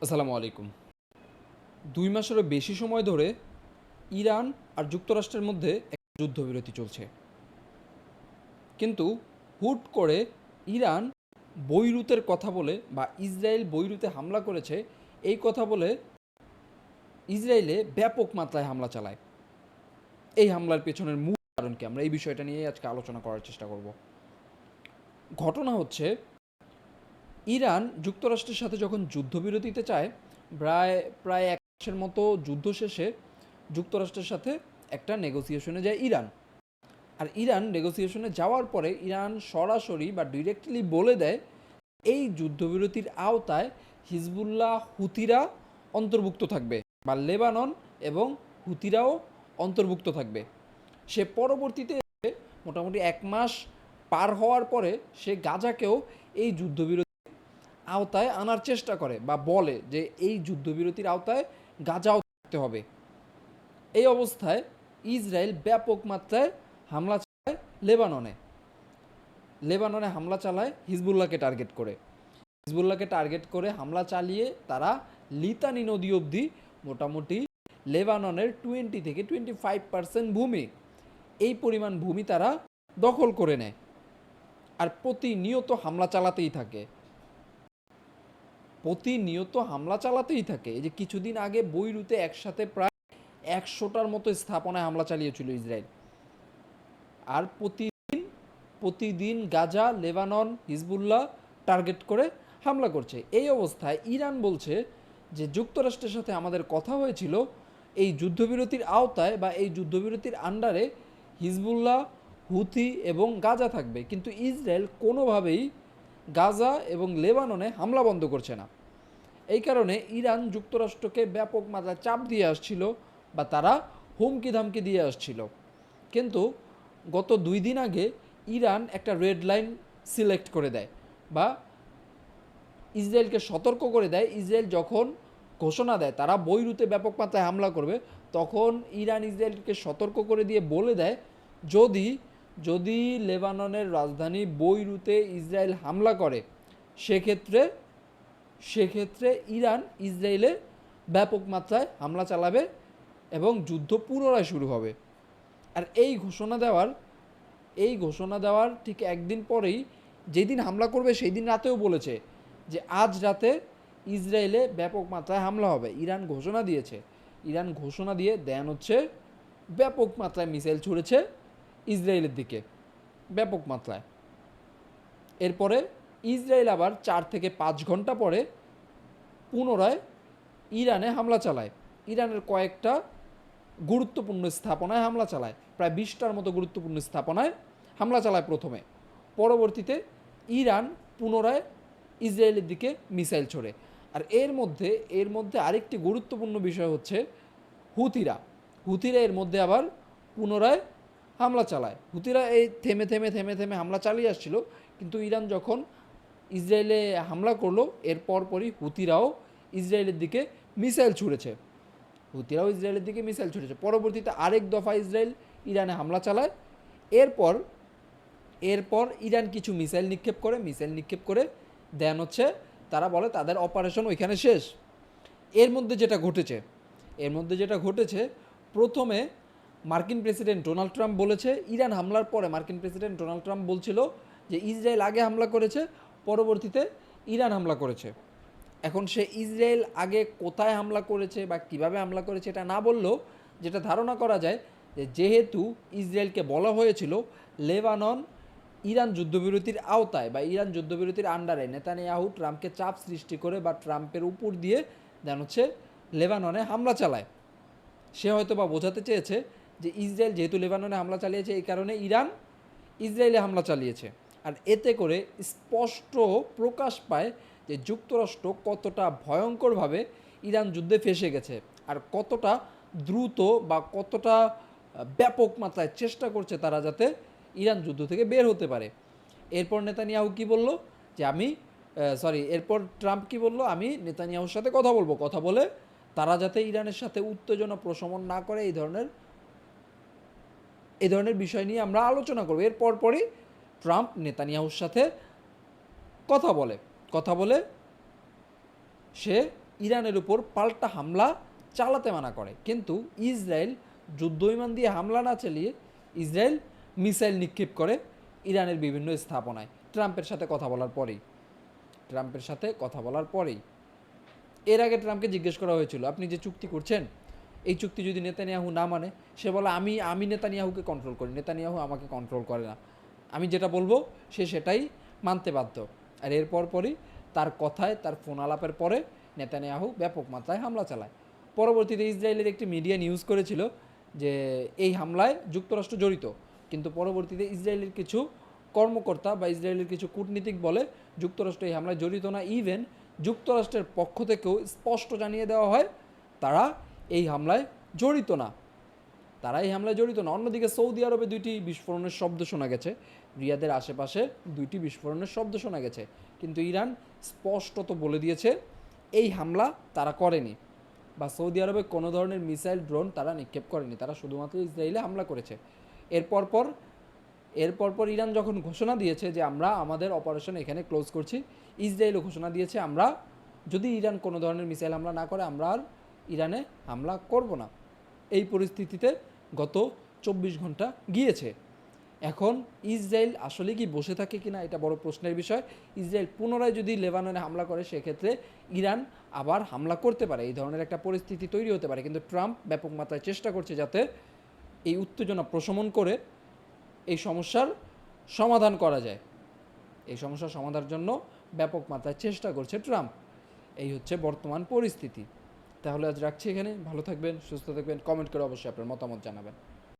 আসসালামু আলাইকুম। ২ মাসেরও বেশি সময় ধরে ইরান আর যুক্তরাষ্ট্রের মধ্যে একটা যুদ্ধবিরতি চলছে। কিন্তু হুট করে ইরান বৈরুতের কথা বলে বা ইসরায়েল বৈরুতে হামলা করেছে এই কথা বলে ইসরায়েলে ব্যাপক মাত্রায় হামলা চালায়। এই হামলার পেছনের মূল কারণ কি? আমরা এই বিষয়টা নিয়েই আজকে আলোচনা করার চেষ্টা করব। ঘটনা হচ্ছে ইরান যুক্তরাষ্ট্রের সাথে যখন যুদ্ধবিরতিতে চায়, প্রায় প্রায় ১ মাসের মতো যুদ্ধ শেষে যুক্তরাষ্ট্রের সাথে একটা নেগোসিয়েশনে যায় ইরান। আর ইরান নেগোসিয়েশনে যাওয়ার পরে ইরান সরাসরি বা ডিরেক্টলি বলে দেয় এই যুদ্ধবিরতির আওতায় হিজবুল্লাহ হুতিরা অন্তর্ভুক্ত থাকবে বা লেবানন এবং হুতিরাও অন্তর্ভুক্ত থাকবে। সে পরবর্তীতে মোটামুটি ১ মাস পার হওয়ার পরে সে গাজাকেও এই যুদ্ধবিরতি আওতায় আনার চেষ্টা করে বা বলে যে এই যুদ্ধবিরতির আওতায় গাজাও থাকতে হবে। এই অবস্থায় ইসরায়েল ব্যাপক মাত্রায় হামলা চালায় লেবাননে। লেবাননে হামলা চালায় হিজবুল্লাহকে টার্গেট করে। হিজবুল্লাহকে টার্গেট করে হামলা চালিয়ে তারা লিতানি নদী অবধি মোটামুটি লেবাননের 20 থেকে 25% ভূমি, এই পরিমাণ ভূমি তারা দখল করে নেয় আর প্রতিনিয়ত হামলা চালাতেই থাকে। প্রতিনিয়ত হামলা চালাতেই থাকে। এই যে কিছুদিন আগে বৈরুতে একসাথে প্রায় ১০০টার মতো স্থাপনায় হামলা চালিয়েছিল ইসরায়েল। আর প্রতিদিন গাজা, লেবানন, হিজবুল্লাহ টার্গেট করে হামলা করছে। এই অবস্থায় ইরান বলছে যে যুক্তরাষ্ট্রের সাথে আমাদের কথা হয়েছিল এই যুদ্ধবিরতির আওতায় বা এই যুদ্ধবিরতির আন্ডারে হিজবুল্লাহ, হুথি এবং গাজা থাকবে, কিন্তু ইসরায়েল কোনোভাবেই গাজা এবং লেবাননে হামলা বন্ধ করছে না। এই কারণে ইরান যুক্তরাষ্ট্রকে ব্যাপক মাত্রায় চাপ দিয়ে আসছিল বা তারা হুমকি ধামকি দিয়ে আসছিল। কিন্তু গত ২ দিন আগে ইরান একটা রেড লাইন সিলেক্ট করে দেয় বা ইসরায়েলকে সতর্ক করে দেয়। ইসরায়েল যখন ঘোষণা দেয় তারা বৈরুতে ব্যাপক মাত্রায় হামলা করবে, তখন ইরান ইসরায়েলকে সতর্ক করে দিয়ে বলে দেয় যদি যদি লেবাননের রাজধানী বৈরুতে ইসরায়েল হামলা করে সেক্ষেত্রে সেক্ষেত্রে ইরান ইসরায়েলে ব্যাপক মাত্রায় হামলা চালাবে এবং যুদ্ধ পুনরায় শুরু হবে। আর এই ঘোষণা দেওয়ার ঠিক একদিন পরেই, যেদিন হামলা করবে সেই দিন রাতেও বলেছে যে আজ রাতে ইসরায়েলে ব্যাপক মাত্রায় হামলা হবে। ইরান ঘোষণা দিয়েছে। ইরান ঘোষণা দিয়ে দেন হচ্ছে ব্যাপক মাত্রায় মিসাইল ছুড়েছে ইসরায়েলের দিকে, ব্যাপক মাত্রায়। এরপরে ইসরায়েল আবার ৪ থেকে ৫ ঘন্টা পরে পুনরায় ইরানে হামলা চালায়। ইরানের কয়েকটা গুরুত্বপূর্ণ স্থাপনায় হামলা চালায়, প্রায় ২০টার মতো গুরুত্বপূর্ণ স্থাপনায় হামলা চালায় প্রথমে। পরবর্তীতে ইরান পুনরায় ইসরায়েলের দিকে মিসাইল ছোড়ে। আর এর মধ্যে আরেকটি গুরুত্বপূর্ণ বিষয় হচ্ছে হুথিরা। হুথিরা এর মধ্যে আবার পুনরায় হামলা চালায়। হুথিরা এই থেমে থেমে থেমে থেমে হামলা চালিয়ে আসছিল, কিন্তু ইরান যখন ইসরায়েলে হামলা করলো এর পরপরই হুথিরাও ইসরায়েলের দিকে মিসাইল ছুঁড়েছে। হুথিরাও ইসরায়েলের দিকে মিসাইল ছুঁড়েছে। পরবর্তীতে আরেক দফা ইসরায়েল ইরানে হামলা চালায়। এরপর এরপর ইরান কিছু মিসাইল নিক্ষেপ করে দেন হচ্ছে তারা বলে তাদের অপারেশন ওইখানে শেষ। এর মধ্যে যেটা ঘটেছে প্রথমে মার্কিন প্রেসিডেন্ট ডোনাল্ড ট্রাম্প বলেছে, ইরান হামলার পরে মার্কিন প্রেসিডেন্ট ডোনাল্ড ট্রাম্প বলছিল যে ইসরায়েল আগে হামলা করেছে, পরবর্তীতে ইরান হামলা করেছে। এখন সে ইসরায়েল আগে কোথায় হামলা করেছে বা কিভাবে হামলা করেছে এটা না বললেও যেটা ধারণা করা যায় যে যেহেতু ইসরায়েলকে বলা হয়েছিল লেবানন ইরান যুদ্ধবিরতির আওতায় বা ইরান যুদ্ধবিরতির আন্ডারে, নেতানিয়াহু ট্রাম্পকে চাপ সৃষ্টি করে বা ট্রাম্পের উপর দিয়ে দেন হচ্ছে লেবাননে হামলা চালায়। সে হয়তো বা বোঝাতে চেয়েছে যে ইসরায়েল যেহেতু লেবাননে হামলা চালিয়েছে এই কারণে ইরান ইসরায়েলে হামলা চালিয়েছে। আর এতে করে স্পষ্ট প্রকাশ পায় যে যুক্তরাষ্ট্র কতটা ভয়ঙ্করভাবে ইরান যুদ্ধে ফেঁসে গেছে আর কতটা দ্রুত বা কতটা ব্যাপক মাত্রায় চেষ্টা করছে তারা যাতে ইরান যুদ্ধ থেকে বের হতে পারে। এরপর নেতানিয়াহু কি বলল যে এরপর ট্রাম্প কি বলল, আমি নেতানিয়াহুর সাথে কথা বলে তারা যাতে ইরানের সাথে উত্তেজনা প্রশমন না করে এই ধরনের বিষয় নিয়ে আমরা আলোচনা করব। এর পরপরই ট্রাম্প নেতানিয়াহুর সাথে কথা বলে সে ইরানের উপর পাল্টা হামলা চালাতে মানা করে, কিন্তু ইসরায়েল যুদ্ধ বিমান দিয়ে হামলা না চালিয়ে ইসরায়েল মিসাইল নিক্ষেপ করে ইরানের বিভিন্ন স্থাপনায় ট্রাম্পের সাথে কথা বলার পরেই। এর আগে ট্রাম্পকে জিজ্ঞেস করা হয়েছিল, আপনি যে চুক্তি করছেন এই চুক্তি যদি নেতানিয়াহু না মানে, সে বলে আমি নেতানিয়াহুকে কন্ট্রোল করি, নেতানিয়াহু আমাকে কন্ট্রোল করে না, আমি যেটা বলবো সে সেটাই মানতে বাধ্য। আর এর পরই তার কথায়, তার ফোন আলাপের পরে নেতানিয়াহু ব্যাপক মাত্রায় হামলা চালায়। পরবর্তীতে ইসরায়েলের একটি মিডিয়া নিউজ করেছিল যে এই হামলায় যুক্তরাষ্ট্র জড়িত, কিন্তু পরবর্তীতে ইসরায়েলের কিছু কর্মকর্তা বা ইসরায়েলের কিছু কূটনীতিক বলে যুক্তরাষ্ট্র এই হামলায় জড়িত না। ইভেন যুক্তরাষ্ট্রের পক্ষ থেকেও স্পষ্ট জানিয়ে দেওয়া হয় তারা এই হামলায় জড়িত না। অন্যদিকে সৌদি আরবে 2টি বিস্ফোরণের শব্দ শোনা গেছে, রিয়াদের আশেপাশে 2টি বিস্ফোরণের শব্দ শোনা গেছে, কিন্তু ইরান স্পষ্টত বলে দিয়েছে এই হামলা তারা করেনি, বা সৌদি আরবে কোনো ধরনের মিসাইল ড্রোন তারা নিক্ষেপ করেনি, তারা শুধুমাত্র ইসরায়েলে হামলা করেছে। এরপর ইরান যখন ঘোষণা দিয়েছে যে আমরা আমাদের অপারেশন এখানে ক্লোজ করছি, ইসরায়েলও ঘোষণা দিয়েছে আমরা যদি ইরান কোনো ধরনের মিসাইল হামলা না করে আমরা আর ইরানে হামলা করব না। এই পরিস্থিতিতে গত 24 ঘন্টা গিয়েছে। এখন ইসরায়েল আসলে কি বসে থাকে কিনা এটা বড় প্রশ্নের বিষয়। ইসরায়েল পুনরায় যদি লেবাননে হামলা করে সেক্ষেত্রে ইরান আবার হামলা করতে পারে, এই ধরনের একটা পরিস্থিতি তৈরি হতে পারে। কিন্তু ট্রাম্প ব্যাপক মাত্রায় চেষ্টা করছে যাতে এই উত্তেজনা প্রশমন করে এই সমস্যার সমাধান করা যায়। এই সমস্যার সমাধানের জন্য ব্যাপক মাত্রায় চেষ্টা করছে ট্রাম্প। এই হচ্ছে বর্তমান পরিস্থিতি। তাহলে আজ রাখছি এখানে। ভালো থাকবেন, সুস্থ থাকবেন, কমেন্ট করে অবশ্যই আপনার মতামত জানাবেন।